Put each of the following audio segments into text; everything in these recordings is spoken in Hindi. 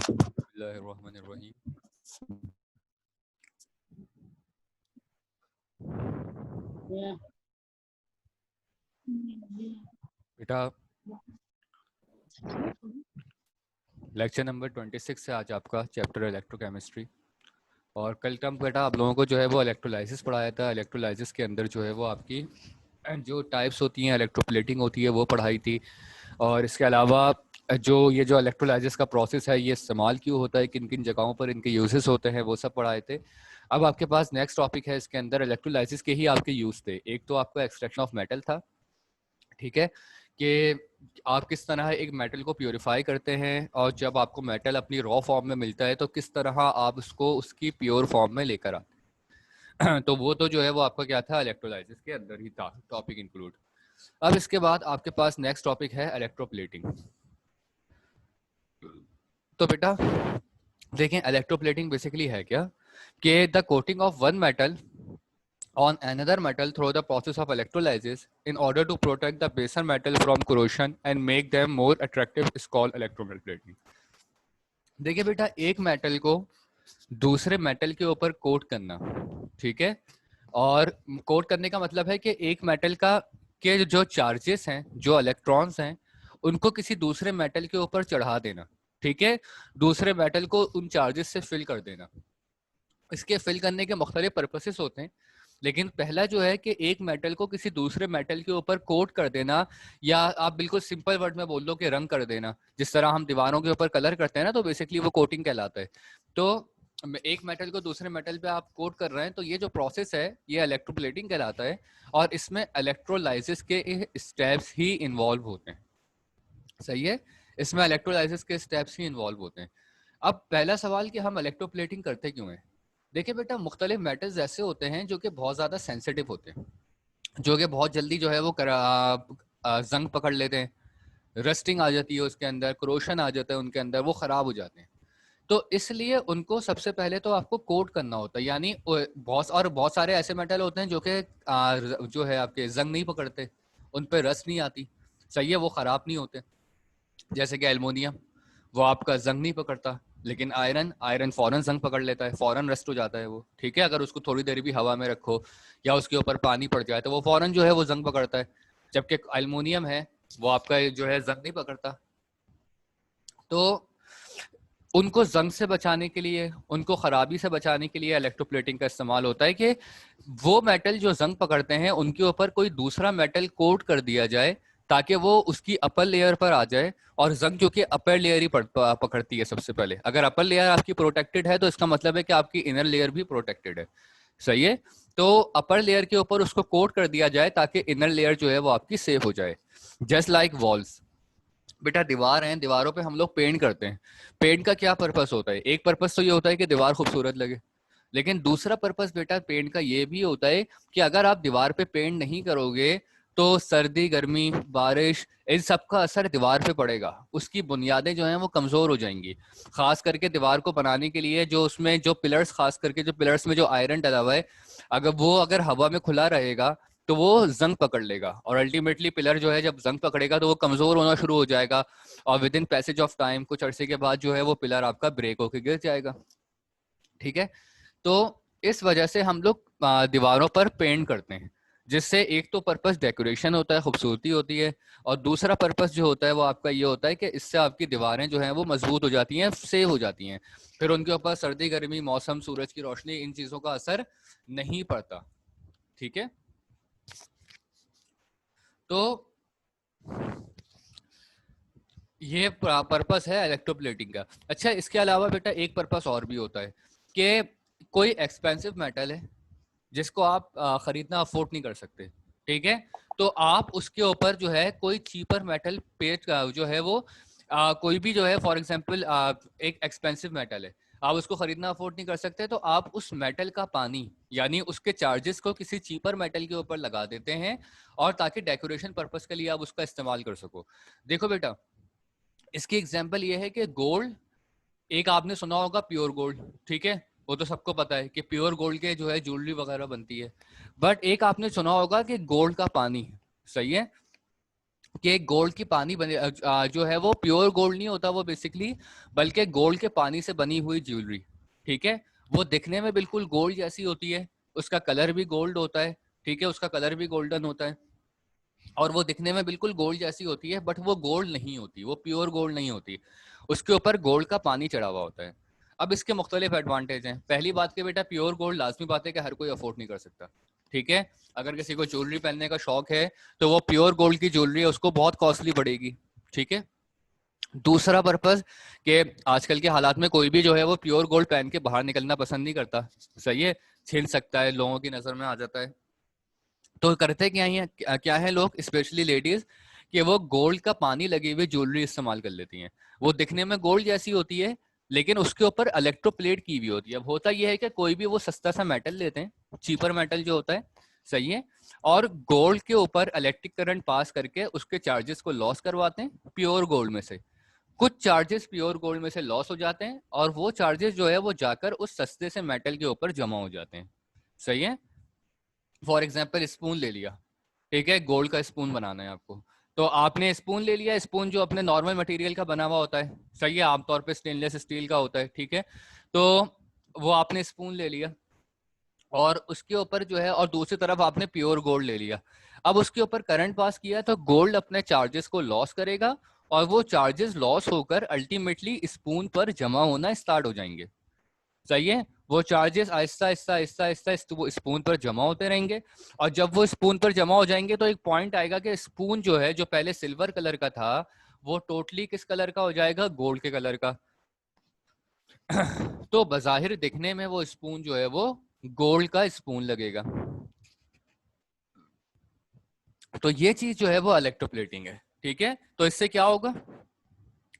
बिस्मिल्लाहिर्रहमानिर्रहीम। बेटा लेक्चर नंबर 26 है आज आपका, चैप्टर इलेक्ट्रोकेमिस्ट्री। और कल तक बेटा आप लोगों को जो है वो इलेक्ट्रोलाइसिस पढ़ाया था। इलेक्ट्रोलाइसिस के अंदर जो है वो आपकी जो टाइप्स होती हैं, इलेक्ट्रोप्लेटिंग होती है, वो पढ़ाई थी। और इसके अलावा जो इलेक्ट्रोलाइसिस का प्रोसेस है, ये इस्तेमाल क्यों होता है, किन किन जगहों पर इनके यूजेस होते हैं, वो सब पढ़ाए थे। अब आपके पास नेक्स्ट टॉपिक है, इसके अंदर इलेक्ट्रोलाइसिस के ही आपके यूज थे। एक तो आपका एक्सट्रैक्शन ऑफ मेटल था, ठीक है, कि आप किस तरह एक मेटल को प्योरीफाई करते हैं, और जब आपको मेटल अपनी रॉ फॉर्म में मिलता है तो किस तरह आप उसको उसकी प्योर फॉर्म में लेकर आते हैं। तो वो तो जो है वो आपका क्या था, इलेक्ट्रोलाइसिस के अंदर ही था टॉपिक इंक्लूड। अब इसके बाद आपके पास नेक्स्ट टॉपिक है इलेक्ट्रोप्लेटिंग। तो बेटा देखें, इलेक्ट्रोप्लेटिंग बेसिकली है क्या, कि the coating of one metal on another metal through the process of electrolysis in order to protect the baser metal from corrosion and make them more attractive is called electroplating. देखिए बेटा, एक मेटल को दूसरे मेटल के ऊपर कोट करना, ठीक है, और कोट करने का मतलब है कि एक मेटल का के जो चार्जेस हैं, जो इलेक्ट्रॉन्स हैं, उनको किसी दूसरे मेटल के ऊपर चढ़ा देना, ठीक है, दूसरे मेटल को उन चार्जेस से फिल कर देना। इसके फिल करने के मुख्तलिफ पर्पसेस होते हैं, लेकिन पहला जो है कि एक मेटल को किसी दूसरे मेटल के ऊपर कोट कर देना, या आप बिल्कुल सिंपल वर्ड में बोल दो कि रंग कर देना। जिस तरह हम दीवारों के ऊपर कलर करते हैं ना, तो बेसिकली वो कोटिंग कहलाता है। तो एक मेटल को दूसरे मेटल पे आप कोट कर रहे हैं, तो ये जो प्रोसेस है ये इलेक्ट्रोप्लेटिंग कहलाता है, और इसमें इलेक्ट्रोलाइसिस के स्टेप्स ही इन्वॉल्व होते हैं। सही है, इसमें इलेक्ट्रोलाइसिस के स्टेप्स ही इन्वॉल्व होते हैं। अब पहला सवाल कि हम इलेक्ट्रोप्लेटिंग करते क्यों हैं। देखिए बेटा, मुख्तलिफ मेटल्स ऐसे होते हैं जो कि बहुत ज़्यादा सेंसिटिव होते हैं, जो कि बहुत जल्दी जो है वो जंग पकड़ लेते हैं, रस्टिंग आ जाती है उसके अंदर, क्रोशन आ जाता है उनके अंदर, वो ख़राब हो जाते हैं। तो इसलिए उनको सबसे पहले तो आपको कोट करना होता है, यानी बहुत सारे ऐसे मेटल होते हैं जो कि जो है आपके जंग नहीं पकड़ते, उन पर रस्ट नहीं आती। सही है, वो ख़राब नहीं होते। जैसे कि एल्युमिनियम, वो आपका जंग नहीं पकड़ता, लेकिन आयरन आयरन फौरन जंग पकड़ लेता है, फौरन रस्ट हो जाता है वो, ठीक है। अगर उसको थोड़ी देर भी हवा में रखो या उसके ऊपर पानी पड़ जाए तो वो फौरन जो है वो जंग पकड़ता है, जबकि एल्युमिनियम है वो आपका जो है जंग नहीं पकड़ता। तो उनको जंग से बचाने के लिए, उनको खराबी से बचाने के लिए इलेक्ट्रोप्लेटिंग का इस्तेमाल होता है, कि वो मेटल जो जंग पकड़ते हैं उनके ऊपर कोई दूसरा मेटल कोट कर दिया जाए, ताकि वो उसकी अपर लेयर पर आ जाए। और जंग जो कि अपर लेयर ही पकड़ती है सबसे पहले। अगर अपर लेयर आपकी प्रोटेक्टेड है तो इसका मतलब है कि आपकी इनर लेयर भी प्रोटेक्टेड है। सही है, तो अपर लेयर के ऊपर उसको कोट कर दिया जाए ताकि इनर लेयर जो है वो आपकी सेफ हो जाए। Just like walls. बेटा दीवार हैं, दीवारों पे हम लोग पेंट करते हैं। पेंट का क्या पर्पस होता है, एक पर्पस तो ये होता है कि दीवार खूबसूरत लगे, लेकिन दूसरा पर्पस बेटा पेंट का ये भी होता है कि अगर आप दीवार पे पेंट नहीं करोगे तो सर्दी, गर्मी, बारिश, इन सब का असर दीवार पे पड़ेगा, उसकी बुनियादें जो हैं वो कमज़ोर हो जाएंगी। खास करके दीवार को बनाने के लिए जो उसमें जो पिलर्स, खास करके जो पिलर्स में जो आयरन डला हुआ है, अगर हवा में खुला रहेगा तो वो जंग पकड़ लेगा, और अल्टीमेटली पिलर जो है जब जंग पकड़ेगा तो वो कमज़ोर होना शुरू हो जाएगा, और with in passage of time, कुछ अरसे के बाद जो है वो पिलर आपका ब्रेक होकर गिर जाएगा, ठीक है। तो इस वजह से हम लोग दीवारों पर पेंट करते हैं, जिससे एक तो पर्पस डेकोरेशन होता है, खूबसूरती होती है, और दूसरा पर्पस जो होता है वो आपका ये होता है कि इससे आपकी दीवारें जो हैं वो मजबूत हो जाती हैं, सेव हो जाती हैं, फिर उनके ऊपर सर्दी, गर्मी, मौसम, सूरज की रोशनी, इन चीज़ों का असर नहीं पड़ता, ठीक है। तो ये पर्पस है इलेक्ट्रोप्लेटिंग का। अच्छा, इसके अलावा बेटा एक पर्पस और भी होता है, कि कोई एक्सपेंसिव मेटल है जिसको आप खरीदना अफोर्ड नहीं कर सकते, ठीक है, तो आप उसके ऊपर जो है कोई चीपर मेटल पेज जो है वो कोई भी जो है, फॉर एग्जांपल एक एक्सपेंसिव मेटल है, आप उसको खरीदना अफोर्ड नहीं कर सकते, तो आप उस मेटल का पानी यानी उसके चार्जेस को किसी चीपर मेटल के ऊपर लगा देते हैं, और ताकि डेकोरेशन पर्पस के लिए आप उसका इस्तेमाल कर सको। देखो बेटा, इसकी एग्जांपल ये है कि गोल्ड, एक आपने सुना होगा प्योर गोल्ड, ठीक है, वो तो सबको पता है कि प्योर गोल्ड के जो है ज्वेलरी वगैरह बनती है। बट एक आपने सुना होगा कि गोल्ड का पानी, सही है, कि गोल्ड की पानी बने जो है वो प्योर गोल्ड नहीं होता वो बेसिकली, बल्कि गोल्ड के पानी से बनी हुई ज्वेलरी, ठीक है। वो दिखने में बिल्कुल गोल्ड जैसी होती है, उसका कलर भी गोल्ड होता है, ठीक है, उसका कलर भी गोल्डन होता है, और वो दिखने में बिल्कुल गोल्ड जैसी होती है, बट वो गोल्ड नहीं होती, वो प्योर गोल्ड नहीं होती, उसके ऊपर गोल्ड का पानी चढ़ा हुआ होता है। अब इसके मुख्तलिफ एडवांटेज हैं। पहली बात कि बेटा प्योर गोल्ड लाजमी बात है कि हर कोई अफोर्ड नहीं कर सकता, ठीक है। अगर किसी को ज्वेलरी पहनने का शौक है तो वो प्योर गोल्ड की ज्वेलरी है, उसको बहुत कॉस्टली पड़ेगी, ठीक है। दूसरा पर्पज कि आजकल के हालात में कोई भी जो है वो प्योर गोल्ड पहन के बाहर निकलना पसंद नहीं करता, सही है, छीन सकता है, लोगों की नजर में आ जाता है। तो करते क्या है लोग, स्पेशली लेडीज, कि वो गोल्ड का पानी लगी हुई ज्वेलरी इस्तेमाल कर लेती हैं। वो दिखने में गोल्ड जैसी होती है, लेकिन उसके ऊपर इलेक्ट्रोप्लेट की हुई होती है। अब होता यह है कि कोई भी वो सस्ता सा मेटल लेते हैं, चीपर मेटल जो होता है, सही है, और गोल्ड के ऊपर इलेक्ट्रिक करंट पास करके उसके चार्जेस को लॉस करवाते हैं प्योर गोल्ड में से। कुछ चार्जेस प्योर गोल्ड में से लॉस हो जाते हैं, और वो चार्जेस जो है वो जाकर उस सस्ते से मेटल के ऊपर जमा हो जाते हैं, सही है। फॉर एग्जाम्पल स्पून ले लिया, ठीक है, गोल्ड का स्पून बनाना है आपको, तो आपने स्पून ले लिया, स्पून जो अपने नॉर्मल मटेरियल का बना हुआ होता है, सही है, आमतौर पे स्टेनलेस स्टील का होता है, ठीक है। तो वो आपने स्पून ले लिया, और उसके ऊपर जो है, और दूसरी तरफ आपने प्योर गोल्ड ले लिया। अब उसके ऊपर करंट पास किया तो गोल्ड अपने चार्जेस को लॉस करेगा, और वो चार्जेस लॉस होकर अल्टीमेटली स्पून पर जमा होना स्टार्ट हो जाएंगे, सही है। वो चार्जेस आहिस्ता आहिस्ता आहिस्ता आहिस्ता वो स्पून पर जमा होते रहेंगे, और जब वो स्पून पर जमा हो जाएंगे तो एक पॉइंट आएगा कि स्पून जो है, जो पहले सिल्वर कलर का था, वो टोटली किस कलर का हो जाएगा, गोल्ड के कलर का। तो बजाहिर दिखने में वो स्पून जो है वो गोल्ड का स्पून लगेगा। तो ये चीज जो है वो इलेक्ट्रोप्लेटिंग है, ठीक है। तो इससे क्या होगा,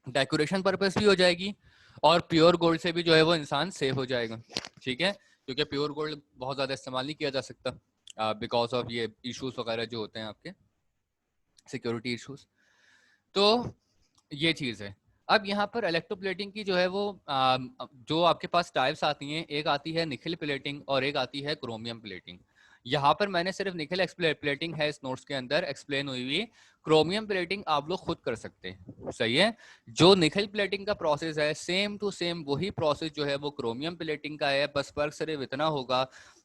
डेकोरेशन पर्पस भी हो जाएगी, और प्योर गोल्ड से भी जो है वो इंसान सेफ हो जाएगा, ठीक है, क्योंकि प्योर गोल्ड बहुत ज्यादा इस्तेमाल नहीं किया जा सकता बिकॉज ऑफ ये इश्यूज वगैरह जो होते हैं आपके, सिक्योरिटी इश्यूज। तो ये चीज है। अब यहाँ पर इलेक्ट्रोप्लेटिंग की जो है वो जो आपके पास टाइप्स आती हैं, एक आती है निकल प्लेटिंग और एक आती है क्रोमियम प्लेटिंग। यहाँ पर मैंने सिर्फ निकल प्लेटिंग है इस नोट्स के अंदर एक्सप्लेन हुई हुई, क्रोमियम प्लेटिंग आप लोग खुद कर सकते हैं, सही है। जो निकल प्लेटिंग का प्रोसेस है सेम टू सेम वही प्रोसेस जो है वो क्रोमियम प्लेटिंग का है, बस फर्क सिर्फ इतना होगा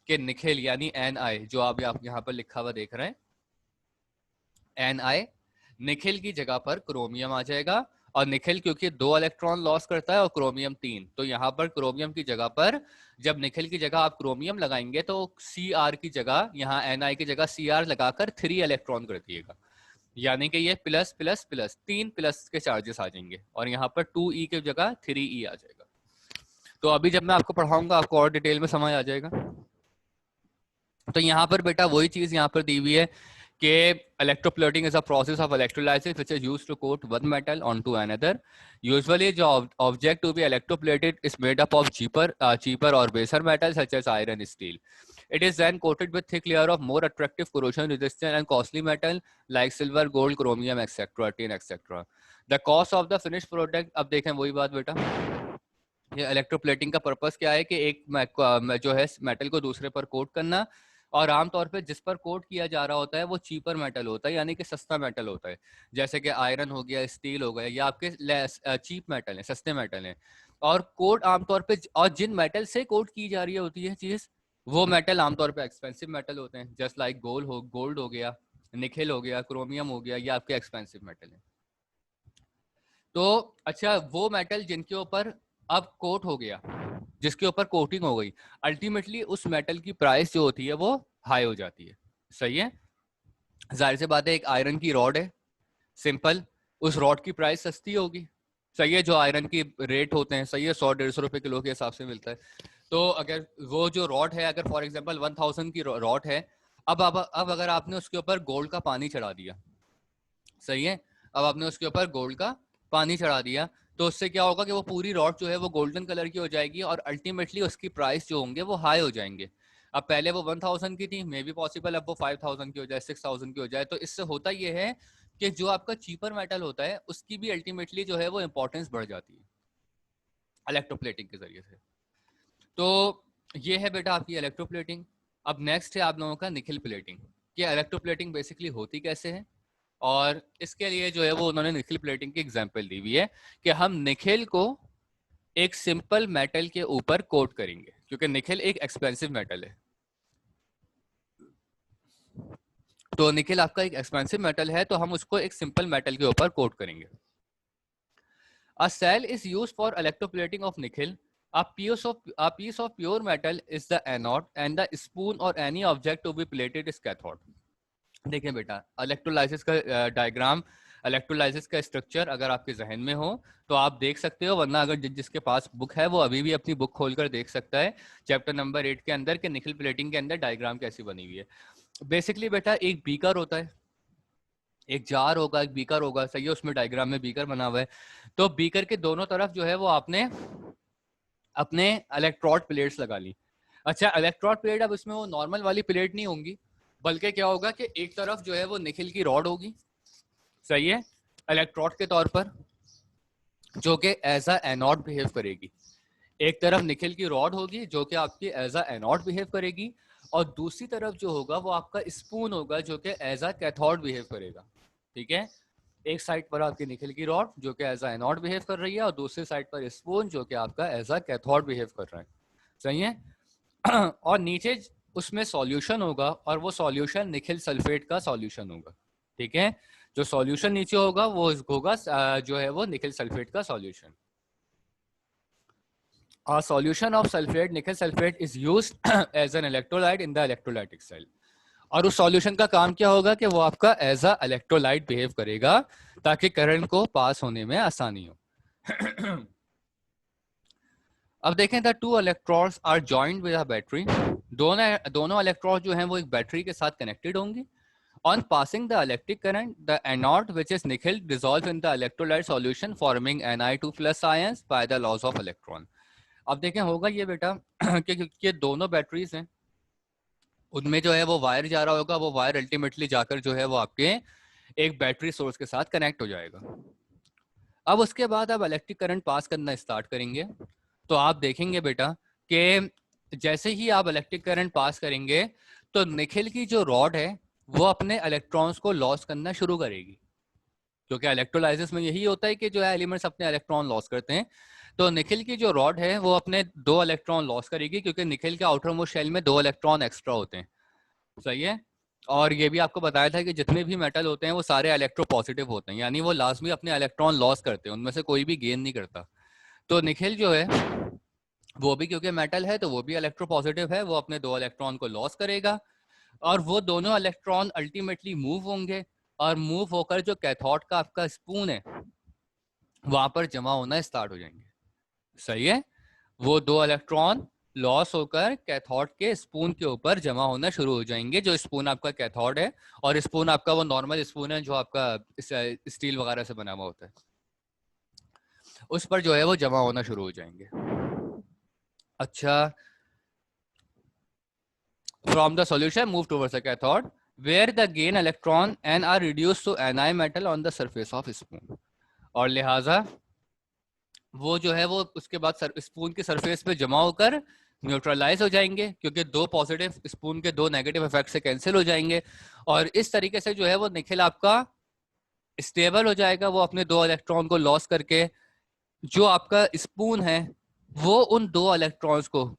कि निकल यानी NI जो आप यहाँ पर लिखा हुआ देख रहे हैं, NI, निखिल की जगह पर क्रोमियम आ जाएगा। और निखिल क्योंकि 2 इलेक्ट्रॉन लॉस करता है और क्रोमियम 3, तो यहाँ पर क्रोमियम की जगह पर जब निखिल की जगह आप क्रोमियम लगाएंगे तो Cr की जगह, यहाँ Ni की जगह Cr लगाकर 3 इलेक्ट्रॉन कर दिएगा, यानी कि ये प्लस प्लस प्लस 3 प्लस के चार्जेस आ जाएंगे, और यहाँ पर 2e की जगह 3e आ जाएगा। तो अभी जब मैं आपको पढ़ाऊंगा आपको और डिटेल में समझ आ जाएगा। तो यहाँ पर बेटा वही चीज यहाँ पर दी हुई है कि electroplating is a process of electrolysis which is used to coat one metal onto another. Usually the object to be electroplated is made up of cheaper or baser metals such as iron, steel. It is then coated with thick layer of more attractive, corrosion resistant and costly metal like silver, gold, chromium, etc., tin, etc. The cost of the finished product, अब देखें वही बात बेटा, ये इलेक्ट्रोप्लेटिंग का पर्पस क्या है कि एक जो है मेटल को दूसरे पर कोट करना, और आमतौर पे जिस पर कोट किया जा रहा होता है वो चीपर मेटल होता है, यानी कि सस्ता मेटल होता है, जैसे कि आयरन हो गया, स्टील हो गया, या आपके चीप मेटल है, सस्ते मेटल हैं। और कोट आमतौर पे, और जिन मेटल से कोट की जा रही होती है चीज, वो मेटल आमतौर पे एक्सपेंसिव मेटल होते हैं, जस्ट लाइक गोल्ड हो गया, निकेल हो गया, क्रोमियम हो गया, ये आपके एक्सपेंसिव मेटल है। तो अच्छा, वो मेटल जिनके ऊपर अब कोट हो गया, जिसके ऊपर कोटिंग हो गई, अल्टीमेटली उस मेटल की प्राइस जो होती है वो हाई हो जाती है, सही है। जाहिर सी बात है, एक आयरन की रॉड है, सिंपल, उस रॉड की प्राइस सस्ती होगी, सही है, जो आयरन की रेट होते हैं, सही है, 100-150 रुपए किलो के हिसाब से मिलता है। तो अगर वो जो रॉड है, अगर फॉर एग्जाम्पल 1000 की रॉड है, अब अगर आपने उसके ऊपर गोल्ड का पानी चढ़ा दिया, सही है, अब आपने उसके ऊपर गोल्ड का पानी चढ़ा दिया, तो उससे क्या होगा कि वो पूरी रॉड जो है वो गोल्डन कलर की हो जाएगी, और अल्टीमेटली उसकी प्राइस जो होंगे वो हाई हो जाएंगे। अब पहले वो 1000 की थी, मे बी पॉसिबल अब वो 5000 की हो जाए, 6000 की हो जाए। तो इससे होता ये है कि जो आपका चीपर मेटल होता है उसकी भी अल्टीमेटली जो है वो इंपॉर्टेंस बढ़ जाती है इलेक्ट्रोप्लेटिंग के जरिए से। तो ये है बेटा आपकी इलेक्ट्रोप्लेटिंग। अब नेक्स्ट है आप लोगों का निकल प्लेटिंग। कि इलेक्ट्रोप्लेटिंग बेसिकली होती कैसे है, और इसके लिए जो है वो उन्होंने निकेल प्लेटिंग की एग्जांपल दी हुई है कि हम निकेल को एक सिंपल मेटल के ऊपर कोट करेंगे, क्योंकि निकेल एक एक्सपेंसिव मेटल है। तो निकेल आपका एक एक्सपेंसिव मेटल है, तो हम उसको एक सिंपल मेटल के ऊपर कोट करेंगे। A cell is used for electroplating of nickel. A piece of pure metal is the anode and the spoon or any object to be plated is cathode. देखिए बेटा, इलेक्ट्रोलाइसिस का डायग्राम, इलेक्ट्रोलाइसिस का स्ट्रक्चर अगर आपके जहन में हो तो आप देख सकते हो, वरना अगर जिसके पास बुक है वो अभी भी अपनी बुक खोलकर देख सकता है चैप्टर नंबर 8 के अंदर, के निकल प्लेटिंग के अंदर डायग्राम कैसी बनी हुई है। बेसिकली बेटा एक बीकर होता है, एक जार होगा, एक बीकर होगा, सही है, उसमें डायग्राम में बीकर बना हुआ है। तो बीकर के दोनों तरफ जो है वो आपने अपने इलेक्ट्रोड प्लेट्स लगा ली। अच्छा, इलेक्ट्रोड प्लेट अब इसमें वो नॉर्मल वाली प्लेट नहीं होंगी, बल्कि क्या होगा कि एक तरफ जो है वो निकेल की रॉड होगी, सही है, इलेक्ट्रोड के तौर पर, जो कि एज अ एनोड बिहेव करेगी। एक तरफ निकेल की रॉड होगी जो कि आपकी एज अ एनोड बिहेव करेगी, और दूसरी तरफ जो होगा वो आपका स्पून होगा जो कि एज अ कैथोड बिहेव करेगा। ठीक है, एक साइड पर आपकी निकेल की रॉड जो कि एज अ एनोड बिहेव कर रही है, और दूसरी साइड पर स्पून जो कि आपका एज अ कैथोड बिहेव कर रहा है, सही है। और नीचे उसमें सॉल्यूशन होगा, और वो सॉल्यूशन निकेल सल्फेट का सॉल्यूशन होगा। ठीक है, जो सॉल्यूशन नीचे होगा वो होगा जो है वो निकेल सल्फेट का solution. A solution of sulfate, nickel sulfate is used as an electrolyte in the electrolytic cell. और उस सॉल्यूशन का काम क्या होगा कि वो आपका एज अ इलेक्ट्रोलाइट बिहेव करेगा ताकि करंट को पास होने में आसानी हो। अब देखें, the two electrodes are joined with a battery. दोनों इलेक्ट्रोड जो हैं वो एक बैटरी के साथ कनेक्टेड होंगी। On passing the electric current, the anode, which is nickel, dissolves in the electrolyte solution, forming Ni2 plus ions by the laws of electron. अब देखें होगा ये बेटा कि ये दोनों बैटरीज हैं, उनमें जो है वो वायर जा रहा होगा, वो वायर अल्टीमेटली जाकर जो है वो आपके एक बैटरी सोर्स के साथ कनेक्ट हो जाएगा। अब उसके बाद आप इलेक्ट्रिक करंट पास करना स्टार्ट करेंगे, तो आप देखेंगे बेटा कि जैसे ही आप इलेक्ट्रिक करंट पास करेंगे तो निकेल की जो रॉड है वो अपने इलेक्ट्रॉन्स को लॉस करना शुरू करेगी, क्योंकि इलेक्ट्रोलाइसिस में यही होता है कि जो है एलिमेंट्स अपने इलेक्ट्रॉन लॉस करते हैं। तो निकेल की जो रॉड है वो अपने 2 इलेक्ट्रॉन लॉस करेगी, क्योंकि निकेल के आउटर मोस्ट शेल में 2 इलेक्ट्रॉन एक्स्ट्रा होते हैं, सही है। और ये भी आपको बताया था कि जितने भी मेटल होते हैं वो सारे इलेक्ट्रो पॉजिटिव होते हैं, यानी वो लाजमी अपने इलेक्ट्रॉन लॉस करते हैं, उनमें से कोई भी गेन नहीं करता। तो निकेल जो है वो भी क्योंकि मेटल है तो वो भी इलेक्ट्रो पॉजिटिव है, वो अपने 2 इलेक्ट्रॉन को लॉस करेगा, और वो दोनों इलेक्ट्रॉन अल्टीमेटली मूव होंगे, और मूव होकर जो कैथोड का आपका स्पून है वहां पर जमा होना स्टार्ट हो जाएंगे, सही है। वो 2 इलेक्ट्रॉन लॉस होकर कैथोड के स्पून के ऊपर जमा होना शुरू हो जाएंगे, जो स्पून आपका कैथोड है, और स्पून आपका वो नॉर्मल स्पून है जो आपका स्टील वगैरह से बना हुआ होता है, उस पर जो है वो जमा होना शुरू हो जाएंगे। अच्छा, from the solution move towards the cathode where the gain electron and are reduced to Ni metal on the surface of spoon, और लिहाजा वो जो है वो उसके बाद स्पून के सरफेस पे जमा होकर न्यूट्रलाइज हो जाएंगे, क्योंकि 2 पॉजिटिव स्पून के 2 नेगेटिव इफेक्ट से कैंसिल हो जाएंगे, और इस तरीके से जो है वो निकेल आपका स्टेबल हो जाएगा, वो अपने 2 इलेक्ट्रॉन को लॉस करके जो आपका स्पून है वो उन 2 इलेक्ट्रॉन्स को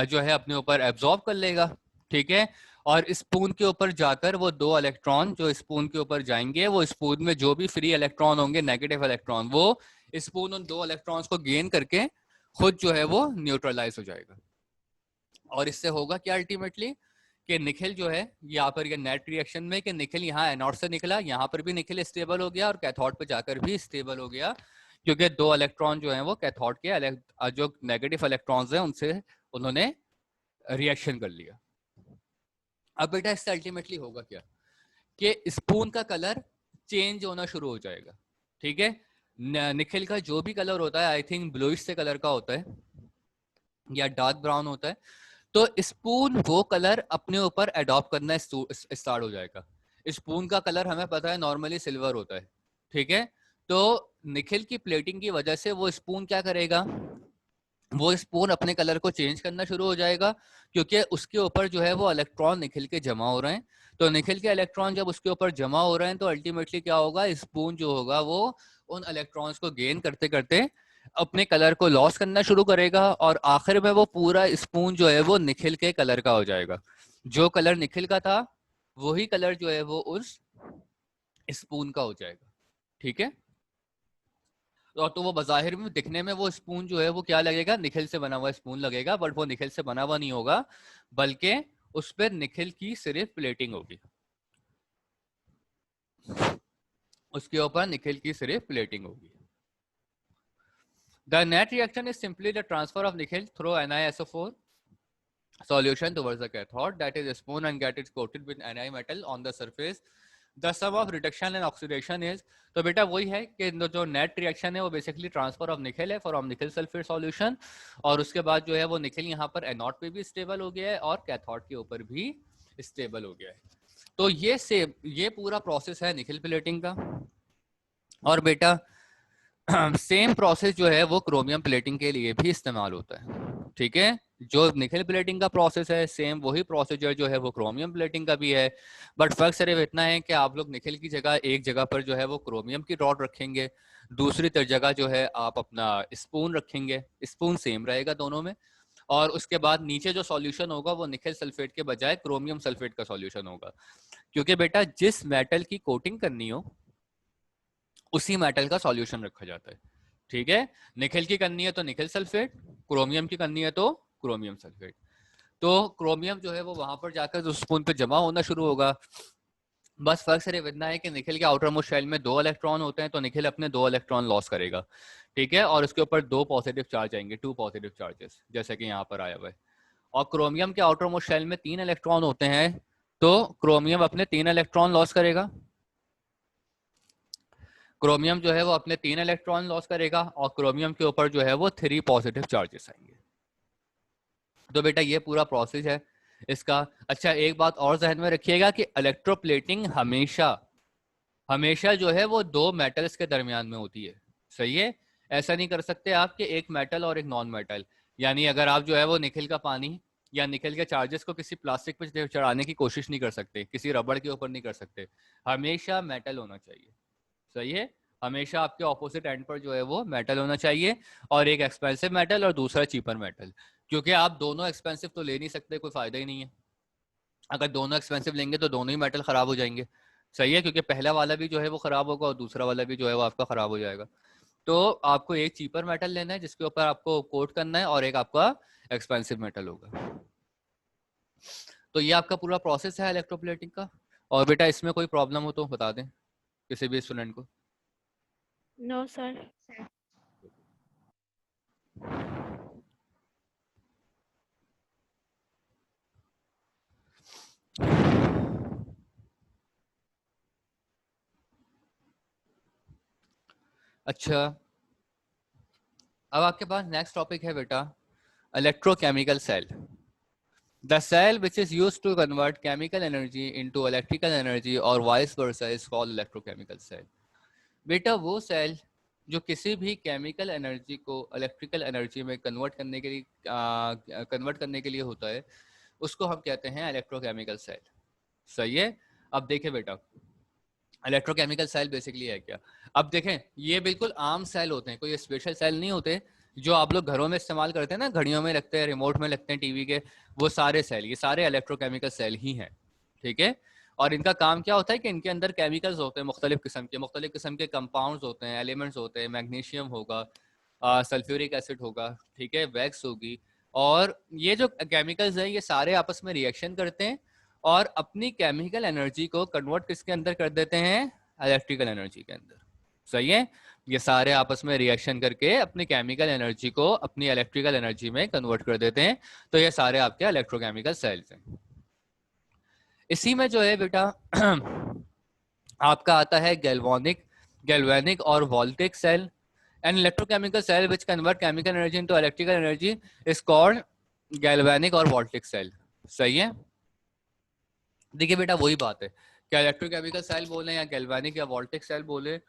जो है अपने ऊपर एब्जॉर्ब कर लेगा। ठीक है, और स्पून के ऊपर जाकर वो 2 इलेक्ट्रॉन जो स्पून के ऊपर जाएंगे, वो स्पून में जो भी फ्री इलेक्ट्रॉन होंगे, नेगेटिव इलेक्ट्रॉन, वो स्पून उन 2 इलेक्ट्रॉन्स को गेन करके खुद जो है वो न्यूट्रलाइज हो जाएगा। और इससे होगा क्या अल्टीमेटली कि निकेल जो है यहाँ पर ये नेट रिएक्शन में कि निकेल यहाँ एनोड से निकला, यहाँ पर भी निकेल स्टेबल हो गया और कैथोड पे जाकर भी स्टेबल हो गया, क्योंकि 2 इलेक्ट्रॉन जो हैं वो कैथोड के जो नेगेटिव इलेक्ट्रॉन्स हैं उनसे उन्होंने रिएक्शन कर लिया। अब बेटा इससे अल्टीमेटली होगा क्या कि स्पून का कलर चेंज होना शुरू हो जाएगा। ठीक है, निकेल का जो भी कलर होता है आई थिंक ब्लूइश से कलर का होता है या डार्क ब्राउन होता है, तो स्पून वो कलर अपने ऊपर अडॉप्ट करना स्टार्ट हो जाएगा। स्पून का कलर हमें पता है नॉर्मली सिल्वर होता है, ठीक है। तो निकेल की प्लेटिंग की वजह से वो स्पून क्या करेगा, वो स्पून अपने कलर को चेंज करना शुरू हो जाएगा, क्योंकि उसके ऊपर जो है वो इलेक्ट्रॉन निकल के जमा हो रहे हैं। तो निकल के इलेक्ट्रॉन जब उसके ऊपर जमा हो रहे हैं तो अल्टीमेटली क्या होगा, स्पून जो होगा वो उन इलेक्ट्रॉन्स को गेन करते करते अपने कलर को लॉस करना शुरू करेगा, और आखिर में वो पूरा स्पून जो है वो निखिल के कलर का हो जाएगा। जो कलर निखिल का था वही कलर जो है वो उस स्पून का हो जाएगा। ठीक है, और तो वो बाहिर में दिखने में वो स्पून जो है वो क्या लगेगा, निखिल से बना हुआ स्पून लगेगा, बट वो निखिल से बना हुआ नहीं होगा, बल्कि उस पर निखिल की सिर्फ प्लेटिंग होगी, उसके ऊपर निखिल की सिर्फ प्लेटिंग होगी। The net reaction is simply the transfer of nickel through NiSO4 solution towards the cathode, that is a spoon, and get it coated with Ni metal on the surface. The sum of reduction and oxidation is, तो बेटा वही है कि जो नेट रिएक्शन है वो बेसिकली ट्रांसफर ऑफ निकल है फ्रॉम निकल सल्फेट सॉल्यूशन, और उसके बाद जो है वो निकल यहाँ पर एनोड पे भी स्टेबल हो गया है और कैथोड के ऊपर भी स्टेबल हो गया है। तो ये पूरा प्रोसेस है निकल प्लेटिंग का। और बेटा सेम प्रोसेस जो है वो क्रोमियम प्लेटिंग के लिए भी इस्तेमाल होता है। ठीक है, जो निकल प्लेटिंग का प्रोसेस है सेम वही प्रोसीजर जो है वो क्रोमियम प्लेटिंग का भी है, बट फर्क सिर्फ इतना है कि आप लोग निकल की जगह एक जगह पर जो है वो क्रोमियम की रॉड रखेंगे, दूसरी जगह जो है आप अपना स्पून रखेंगे, स्पून सेम रहेगा दोनों में, और उसके बाद नीचे जो सॉल्यूशन होगा वो निकल सल्फेट के बजाय क्रोमियम सल्फेट का सॉल्यूशन होगा, क्योंकि बेटा जिस मेटल की कोटिंग करनी हो उसी मेटल का सॉल्यूशन रखा जाता है। ठीक है, निकल की करनी है तो निकल सल्फेट, क्रोमियम की करनी है तो क्रोमियम सल्फेट। तो क्रोमियम जो है वो वहां पर जाकर जो स्पून पे जमा होना शुरू होगा। बस फर्क सिर्फ इतना है कि निकल के आउटर मोस्ट शेल में 2 इलेक्ट्रॉन होते हैं, तो निकल अपने 2 इलेक्ट्रॉन लॉस करेगा। ठीक है, और उसके ऊपर 2 पॉजिटिव चार्ज आएंगे, 2 पॉजिटिव चार्जेस, जैसे कि यहाँ पर आया हुआ है। और क्रोमियम के आउटर मोस्ट शेल में 3 इलेक्ट्रॉन होते हैं, तो क्रोमियम अपने 3 इलेक्ट्रॉन लॉस करेगा, क्रोमियम जो है वो अपने 3 इलेक्ट्रॉन लॉस करेगा, और क्रोमियम के ऊपर जो है वो 3 पॉजिटिव चार्जेस आएंगे। तो बेटा ये पूरा प्रोसेस है इसका। अच्छा, एक बात और जहन में रखिएगा कि इलेक्ट्रोप्लेटिंग हमेशा हमेशा जो है वो 2 मेटल्स के दरमियान में होती है। सही है, ऐसा नहीं कर सकते आप कि एक मेटल और एक नॉन मेटल, यानी अगर आप जो है वो निकल का पानी या निकल के चार्जेस को किसी प्लास्टिक पे चढ़ाने की कोशिश नहीं कर सकते, किसी रबड़ के ऊपर नहीं कर सकते, हमेशा मेटल होना चाहिए। सही है, हमेशा आपके ऑपोजिट एंड पर जो है वो मेटल होना चाहिए, और एक एक्सपेंसिव मेटल और दूसरा चीपर मेटल, क्योंकि आप दोनों एक्सपेंसिव तो ले नहीं सकते, कोई फायदा ही नहीं है। अगर दोनों एक्सपेंसिव लेंगे तो दोनों ही मेटल खराब हो जाएंगे। सही है, क्योंकि पहला वाला भी जो है वो खराब होगा और दूसरा वाला भी जो है वो आपका खराब हो जाएगा। तो आपको एक चीपर मेटल लेना है जिसके ऊपर आपको कोट करना है, और एक आपका एक्सपेंसिव मेटल होगा। तो ये आपका पूरा प्रोसेस है इलेक्ट्रोप्लेटिंग का। और बेटा इसमें कोई प्रॉब्लम हो तो बता दें किसी भी स्टूडेंट को। No sir. अच्छा, अब आपके पास नेक्स्ट टॉपिक है बेटा electrochemical cell. The cell which is used to convert chemical energy into electrical energy or vice versa is called electrochemical cell. बेटा वो सेल जो किसी भी केमिकल एनर्जी को इलेक्ट्रिकल एनर्जी में कन्वर्ट करने के लिए होता है, उसको हम कहते हैं इलेक्ट्रोकेमिकल सेल। सही है, अब देखें बेटा इलेक्ट्रोकेमिकल सेल बेसिकली है क्या। अब देखें ये बिल्कुल आम सेल होते हैं, कोई स्पेशल सेल नहीं होते जो आप लोग घरों में इस्तेमाल करते हैं ना, घड़ियों में लगते हैं, रिमोट में लगते हैं, टीवी के, वो सारे सेल, ये सारे इलेक्ट्रोकेमिकल सेल ही हैं। ठीक है, और इनका काम क्या होता है कि इनके अंदर केमिकल्स होते हैं, मुख्तलिफ किस्म के कंपाउंड्स होते हैं, एलिमेंट्स होते हैं, मैग्नीशियम होगा, सल्फ्यूरिक एसिड होगा, ठीक है, वैक्स होगी, और ये जो केमिकल्स हैं ये सारे आपस में रिएक्शन करते हैं और अपनी केमिकल एनर्जी को कन्वर्ट किसके अंदर कर देते हैं, इलेक्ट्रिकल एनर्जी के अंदर। सही है, ये सारे आपस में रिएक्शन करके अपनी केमिकल एनर्जी को अपनी इलेक्ट्रिकल एनर्जी में कन्वर्ट कर देते हैं। तो ये सारे आपके इलेक्ट्रोकेमिकल सेल्स हैं। इसी में जो है बेटा आपका आता है गैल्वेनिक और voltaic cell. An electrochemical cell which convert chemical energy into electrical energy is called galvanic और वोल्टिक सेल। सही है, देखिए बेटा वही बात है, क्या इलेक्ट्रोकेमिकल सेल बोले या गैल्वेनिक या वोल्टिक सेल बोले,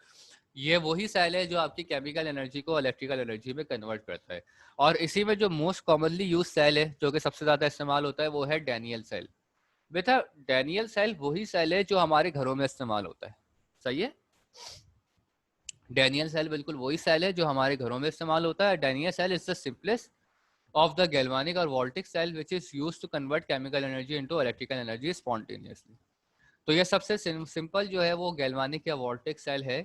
ये वही सेल है जो आपकी केमिकल एनर्जी को इलेक्ट्रिकल एनर्जी में कन्वर्ट करता है। और इसी में जो मोस्ट कॉमनली यूज सेल है जो कि सबसे ज्यादा इस्तेमाल होता है वो है डैनियल सेल। बेटा डैनियल सेल वही सेल है जो हमारे घरों में इस्तेमाल होता है। सही है, डैनियल सेल बिल्कुल वही सेल है जो हमारे घरों में इस्तेमाल होता है। Daniell cell is the simplest of the galvanic or voltaic cell which is used to convert chemical energy into electrical energy spontaneously। तो ये सबसे सिंपल जो है वो गैल्वानिक या वोल्टेक सेल है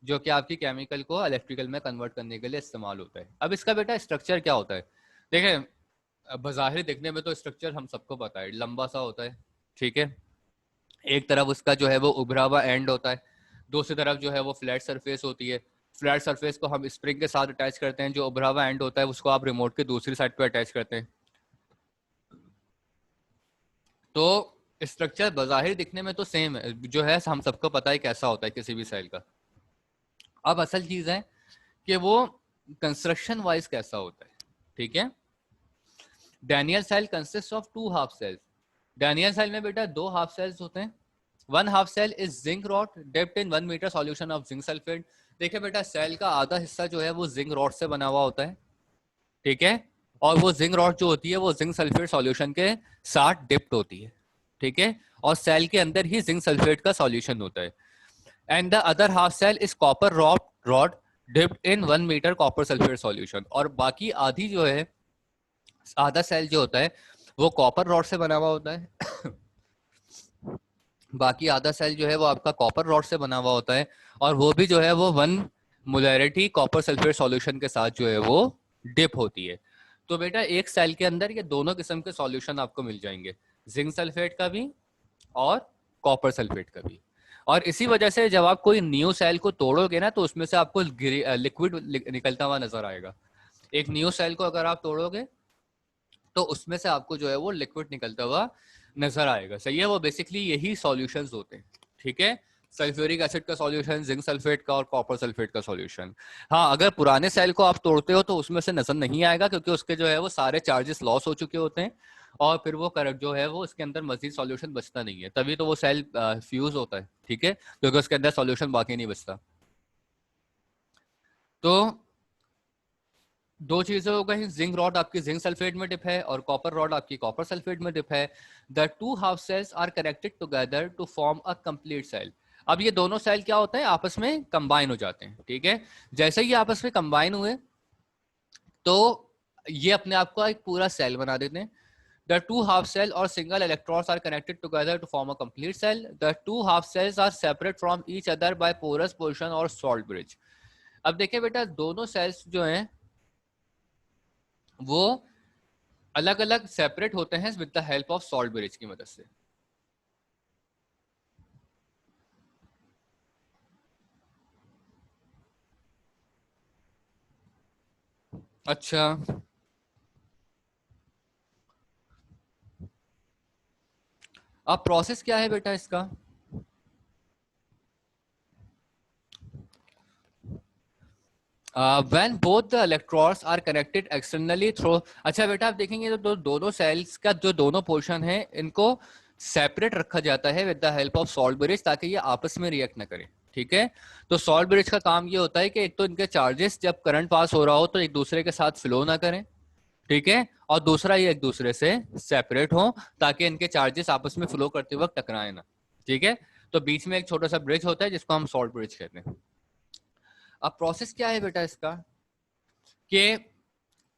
जो कि आपकी केमिकल को इलेक्ट्रिकल में कन्वर्ट करने के लिए इस्तेमाल होता है। अब इसका बेटा स्ट्रक्चर क्या होता है, देखें बाहरी देखने में तो स्ट्रक्चर हम सबको पता है, लंबा सा होता है, ठीक है। एक तरफ उसका जो है वो उभरा हुआ एंड होता है, दूसरी तरफ जो है वो फ्लैट सरफेस होती है। फ्लैट सरफेस को हम स्प्रिंग के साथ अटैच करते हैं, जो उभरा हुआ एंड होता है उसको आप रिमोट के दूसरी साइड पे अटैच करते हैं। तो स्ट्रक्चर बाहर दिखने में तो सेम है, जो है हम सबको पता है कैसा होता है किसी भी सेल का। अब असल चीज है कि वो कंस्ट्रक्शन वाइज कैसा होता है, ठीक है। Daniell cell consist of 2 half cells. Daniell cell में बेटा 2 हाफ सेल्स होते हैं। 1 half cell is zinc rod dipped in 1 metre solution of zinc sulphate. देखिए बेटा सेल का आधा हिस्सा जो है वो जिंक रॉड से बना हुआ होता है, ठीक है। और वो जिंक रॉड जो होती है वो जिंक सल्फेट सॉल्यूशन के साथ डिप्ड होती है, ठीक है। और सेल के अंदर ही जिंक सल्फेट का सॉल्यूशन होता है। And the other half cell is copper rod dipped in 1 metre copper sulphate solution. और बाकी आधी जो है, आधा सेल जो होता है वो कॉपर रॉड से बना हुआ होता है बाकी आधा सेल जो है वो आपका कॉपर रॉड से बना हुआ होता है, और वो भी जो है वो 1 मोलैरिटी कॉपर सल्फेट सॉल्यूशन के साथ जो है वो डिप होती है। तो बेटा एक सेल के अंदर ये दोनों किस्म के सॉल्यूशन आपको मिल जाएंगे, जिंक सल्फेट का भी और कॉपर सल्फेट का भी। और इसी वजह से जब आप कोई न्यू सेल को तोड़ोगे ना तो उसमें से आपको लिक्विड निकलता हुआ नजर आएगा। एक न्यू सेल को अगर आप तोड़ोगे तो उसमें से आपको जो है वो लिक्विड निकलता हुआ नजर आएगा। सही है, वो बेसिकली यही सॉल्यूशंस होते हैं, ठीक है। सल्फ्यूरिक एसिड का सॉल्यूशन, जिंक सल्फेट का और कॉपर सल्फेट का सॉल्यूशन। हाँ, अगर पुराने सेल को आप तोड़ते हो तो उसमें से नजर नहीं आएगा क्योंकि उसके जो है वो सारे चार्जेस लॉस हो चुके होते हैं, और फिर वो करंट जो है वो उसके अंदर मजीद सॉल्यूशन बचता नहीं है, तभी तो वो सेल फ्यूज होता है, ठीक है, क्योंकि उसके अंदर सॉल्यूशन बाकी नहीं बचता। तो दो चीजें हो गई, जिंक रॉड आपकी जिंक सल्फेट में डिप है और कॉपर रॉड आपकी कॉपर सल्फेट में डिप है। The 2 half cells are connected together to form a complete cell. अब ये दोनों सेल क्या होते हैं, आपस में कंबाइन हो जाते हैं, ठीक है। जैसे ही आपस में कंबाइन हुए तो ये अपने आप को एक पूरा सेल बना देते हैं। The 2 half cell or single electrons are connected together to form a complete cell. The 2 half cells are separate from each other by porous portion or salt bridge. अब देखिए बेटा दोनों सेल्स जो हैं वो अलग अलग सेपरेट होते हैं with the help of salt bridge की मदद से। अच्छा, अब प्रोसेस क्या है बेटा इसका, when both the electrons are connected externally through. अच्छा बेटा आप देखेंगे तो दोनों सेल्स का जो दोनों पोर्शन है इनको सेपरेट रखा जाता है with the help of salt bridge ताकि ये आपस में रिएक्ट ना करें, ठीक है। तो सॉल्ट ब्रिज का काम ये होता है कि एक तो इनके चार्जेस जब करंट पास हो रहा हो तो एक दूसरे के साथ फ्लो ना करें, ठीक है, और दूसरा ये एक दूसरे से सेपरेट हो ताकि इनके चार्जेस आपस में फ्लो करते वक्त टकराए ना, ठीक है। तो बीच में एक छोटा सा ब्रिज होता है जिसको हम सॉल्ट ब्रिज कहते हैं। अब प्रोसेस क्या है बेटा इसका कि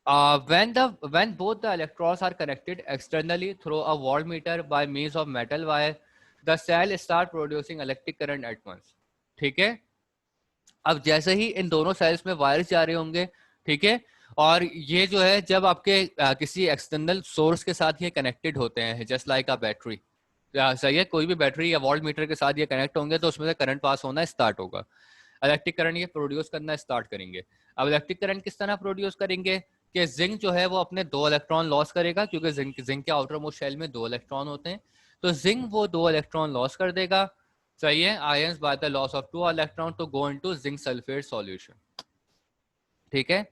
when both the electrons are connected externally through a voltmeter by means of metal wire, the cell start producing electric current at once, ठीक है। अब जैसे ही इन दोनों सेल्स में वायर्स जा रहे होंगे, ठीक है, और ये जो है जब आपके किसी एक्सटर्नल सोर्स के साथ ये कनेक्टेड होते हैं जस्ट लाइक अ बैटरी, सही है, कोई भी बैटरी या वोल्ट मीटर के साथ ये कनेक्ट होंगे तो उसमें से करंट पास होना स्टार्ट होगा, इलेक्ट्रिक करंट ये प्रोड्यूस करना स्टार्ट करेंगे। अब इलेक्ट्रिक करंट किस तरह प्रोड्यूस करेंगे कि जिंक जो है वो अपने 2 इलेक्ट्रॉन लॉस करेगा क्योंकि जिंक के आउटर मोस्ट शेल में 2 इलेक्ट्रॉन होते हैं, तो जिंक वो 2 इलेक्ट्रॉन लॉस कर देगा, सही है, ions by the loss of 2 electron to go into zinc sulphate solution, ठीक है।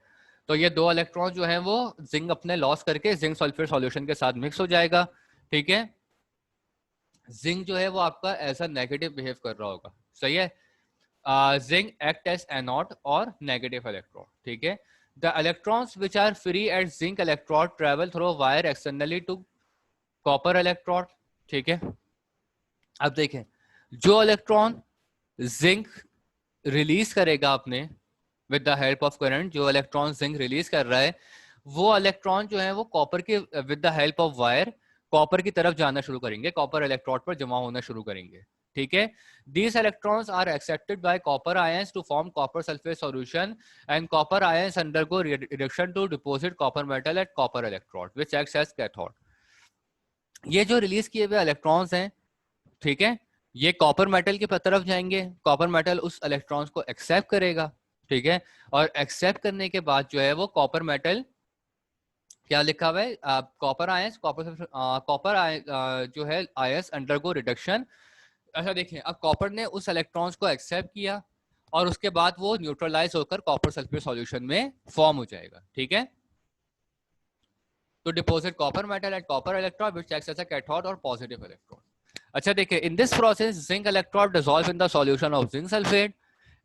तो ये 2 इलेक्ट्रॉन जो है वो जिंक अपने लॉस करके जिंक सल्फेट सॉल्यूशन के साथ मिक्स हो जाएगा, ठीक है। जिंक जो है वो आपका ऐसा नेगेटिव बिहेव कर रहा होगा, सही है। zinc act as anode or negative electrode. ठीक है, the electrons which are free at zinc electrode travel through wire externally to copper electrode. ठीक है, अब देखें जो इलेक्ट्रॉन जिंक रिलीज करेगा आपने with the help of current, जो इलेक्ट्रॉन जिंक रिलीज कर रहा है वो इलेक्ट्रॉन जो है वो कॉपर के with the help of wire copper की तरफ जाना शुरू करेंगे, कॉपर इलेक्ट्रोड पर जमा होना शुरू करेंगे. ठीक है, these electrons are accepted by copper ions to form copper sulfate solution and copper ions undergo reduction to deposit copper metal at copper electrode which acts as cathode. ये जो रिलीज किए हुए इलेक्ट्रॉन्स हैं, ठीक है, ये कॉपर मेटल की तरफ जाएंगे, कॉपर मेटल उस इलेक्ट्रॉन्स को एक्सेप्ट करेगा. ठीक है, और एक्सेप्ट करने के बाद जो है वो कॉपर मेटल क्या लिखा हुआ है, कॉपर आयंस, कॉपर जो है आयंस अंडरगो रिडक्शन. अच्छा देखिए, अब कॉपर ने उस इलेक्ट्रॉन्स को एक्सेप्ट किया और उसके बाद वो न्यूट्रलाइज होकर कॉपर सल्फेट सॉल्यूशन में फॉर्म हो जाएगा. ठीक है, तो deposit copper metal at copper electrode which acts as a cathode और पॉजिटिव इलेक्ट्रोड. अच्छा देखिए, in this process zinc electrode dissolve in the solution of zinc sulphate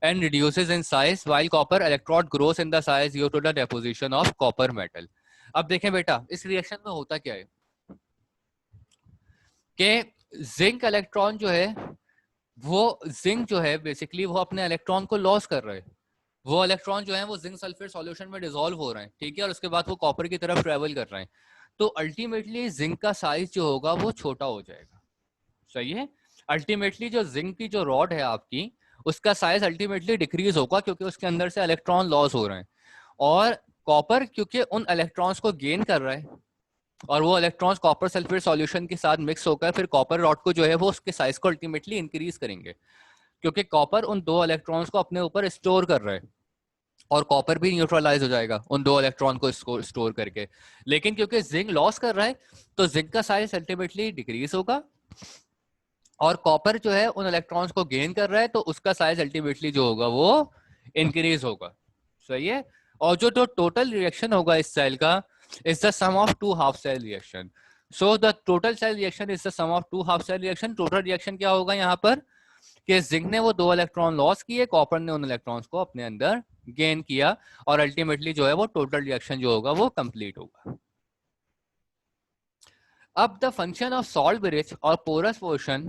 and reduces in size while copper electrode grows in the size due to the deposition of copper metal. अब देखें बेटा इस रिएक्शन में होता क्या है कि जिंक इलेक्ट्रॉन जो है वो जिंक जो है बेसिकली वो अपने इलेक्ट्रॉन को लॉस कर रहे हैं, वो इलेक्ट्रॉन जो है वो जिंक सल्फेट सॉल्यूशन में डिसॉल्व हो रहे हैं. ठीक है, और उसके बाद वो कॉपर की तरफ ट्रेवल कर रहे हैं, तो अल्टीमेटली जिंक का साइज जो होगा वो छोटा हो जाएगा. सही है, अल्टीमेटली जो जिंक की जो रॉड है आपकी उसका साइज अल्टीमेटली डिक्रीज होगा क्योंकि उसके अंदर से इलेक्ट्रॉन लॉस हो रहे हैं, और कॉपर क्योंकि उन इलेक्ट्रॉन्स को गेन कर रहा है और वो इलेक्ट्रॉन्स कॉपर सल्फेट सॉल्यूशन के साथ मिक्स होकर फिर कॉपर रॉड को जो है वो उसके साइज को अल्टीमेटली इंक्रीज करेंगे, क्योंकि कॉपर उन दो इलेक्ट्रॉन्स को अपने ऊपर स्टोर कर रहा है और कॉपर भी न्यूट्रलाइज हो जाएगा उन दो इलेक्ट्रॉन को स्टोर करके. लेकिन क्योंकि जिंक लॉस कर रहा है तो जिंक का साइज अल्टीमेटली डिक्रीज होगा और कॉपर जो है उन इलेक्ट्रॉन्स को गेन कर रहा है तो उसका साइज अल्टीमेटली जो होगा वो इंक्रीज होगा. सही है, और जो टोटल रिएक्शन होगा इस सेल का is the sum of two half cell reaction. So the total cell reaction is the sum of two half cell reaction. Total reaction क्या होगा यहाँ पर कि जिंक ने वो दो इलेक्ट्रॉन लॉस किए, कॉपर ने उन इलेक्ट्रॉन्स को अपने अंदर गेन किया और अल्टीमेटली जो है वो टोटल रिएक्शन जो होगा वो कंप्लीट होगा. अब the function of salt bridge और porous portion,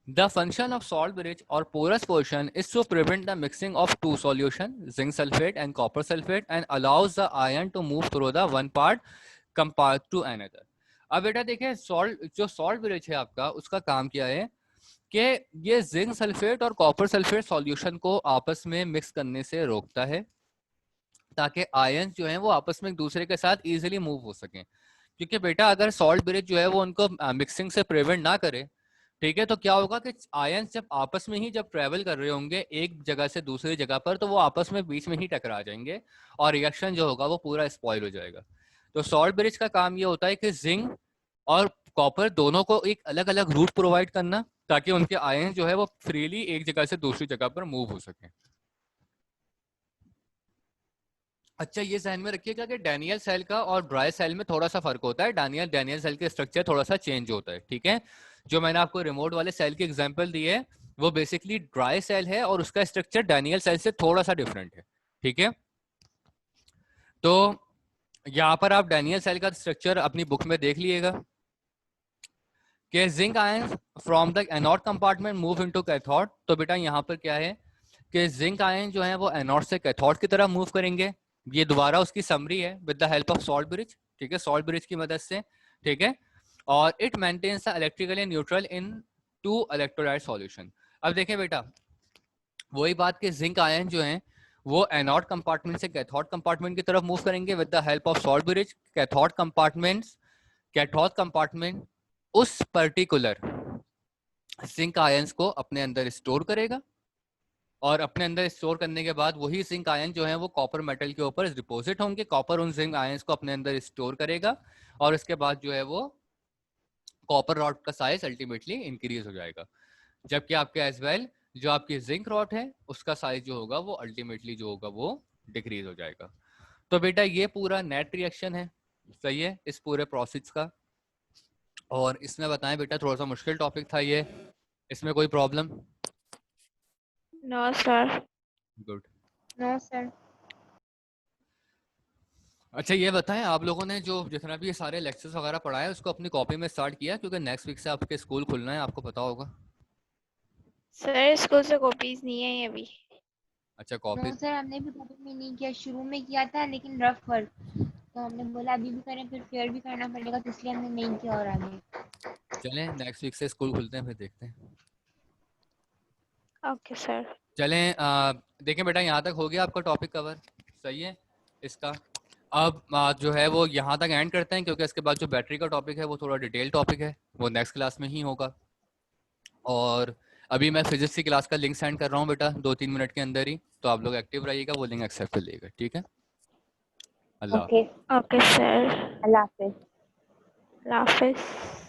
the function of salt bridge or porous portion is to prevent the mixing of two solution zinc sulfate and copper sulfate and allows the ion to move through the one part compared to another. अब बेटा देखिए जो सॉल्ट ब्रिज है आपका उसका काम क्या है कि ये जिंक सल्फेट और कॉपर सल्फेट सॉल्यूशन को आपस में मिक्स करने से रोकता है ताकि आयंस जो हैं वो आपस में एक दूसरे के साथ इजीली मूव हो सकें. क्योंकि बेटा अगर सॉल्ट ब्रिज जो है वो उनको मिक्सिंग से प्रिवेंट ना करे, ठीक है, तो क्या होगा कि आयंस जब आपस में ही जब ट्रेवल कर रहे होंगे एक जगह से दूसरी जगह पर तो वो आपस में बीच में ही टकरा जाएंगे और रिएक्शन जो होगा वो पूरा स्पॉइल हो जाएगा. तो सॉल्ट ब्रिज का काम ये होता है कि जिंक और कॉपर दोनों को एक अलग अलग रूट प्रोवाइड करना ताकि उनके आयन जो है वो फ्रीली एक जगह से दूसरी जगह पर मूव हो सके. अच्छा ये ध्यान में रखिएगा कि डैनियल सेल का और ड्राई सेल में थोड़ा सा फर्क होता है. डैनियल सेल के स्ट्रक्चर थोड़ा सा चेंज होता है. ठीक है, जो मैंने आपको रिमोट वाले सेल की एग्जांपल दी है वो बेसिकली ड्राई सेल है और उसका स्ट्रक्चर डैनियल सेल से थोड़ा सा डिफरेंट है. ठीक है, तो यहाँ पर आप डैनियल सेल का स्ट्रक्चर अपनी बुक में देख लीजिएगा कि zinc ions from the anode compartment move into cathode. तो बेटा यहाँ पर क्या है कि जिंक आयन जो है वो एनोड से कैथोड की तरफ मूव करेंगे. ये दोबारा उसकी समरी है with the help of salt bridge. ठीक है, सॉल्ट ब्रिज की मदद से. ठीक है, और it maintains the electrically neutral in two electrolyte solution. अब देखें बेटा वही बात कि जिंक आयन जो है वो एनोड कंपार्टमेंट से कैथोड कंपार्टमेंट की तरफ मूव करेंगे with the help of salt bridge. Cathode compartment उस पर्टिकुलर जिंक आयंस को अपने अंदर स्टोर करेगा और अपने अंदर स्टोर करने के बाद वही जिंक आयन जो है वो कॉपर मेटल के ऊपर डिपॉजिट होंगे. कॉपर उन जिंक आयंस को अपने अंदर स्टोर करेगा और उसके बाद जो है वो कॉपर रॉड का साइज अल्टीमेटली इंक्रीज हो जाएगा. जबकि आपके एज वेल जो आपकी जिंक रॉड है उसका साइज जो होगा वो अल्टीमेटली जो होगा वो डिक्रीज हो जाएगा. तो बेटा ये पूरा नेट रिएक्शन है. सही है, इस पूरे प्रोसेस का. और इसमें बताएं बेटा थोड़ा सा मुश्किल टॉपिक था ये, इसमें कोई problem? No, sir. Good. No sir. अच्छा ये बताएं, आप लोगों ने जो जितना भी ये सारे लेक्चर्स वगैरह पढ़ाए उसको अपनी कॉपी में स्टार्ट किया? क्योंकि नेक्स्ट वीक से आपके स्कूल खुलना है, आपको पता होगा। सर स्कूल से कॉपीज नहीं आई अभी। अच्छा नो कॉपी। सर, हमने भी कॉपी में नहीं किया, शुरू में किया था लेकिन रफ वर्क, तो हमने बोला अभी भी करें फिर फेयर भी करना पड़ेगा, तो इसलिए हमने नहीं किया और आगे। चलें नेक्स्ट वीक से स्कूल खुलते हैं फिर देखते हैं। Okay, sir. चलें देखें बेटा, यहाँ तक हो गया आपका टॉपिक कवर, सही है इसका। अब जो है वो यहाँ तक एंड करते हैं, क्योंकि इसके बाद जो बैटरी का टॉपिक है वो थोड़ा डिटेल टॉपिक है, वो नेक्स्ट क्लास में ही होगा। और अभी मैं फिजिक्स की क्लास का लिंक सेंड कर रहा हूँ बेटा 2-3 मिनट के अंदर ही, तो आप लोग एक्टिव रहिएगा, वो लिंक एक्सेप्ट कर लीजिएगा, ठीक है। अल्लाह ओके, Okay, sir. अल्लाह हाफिज। Allah Hafiz.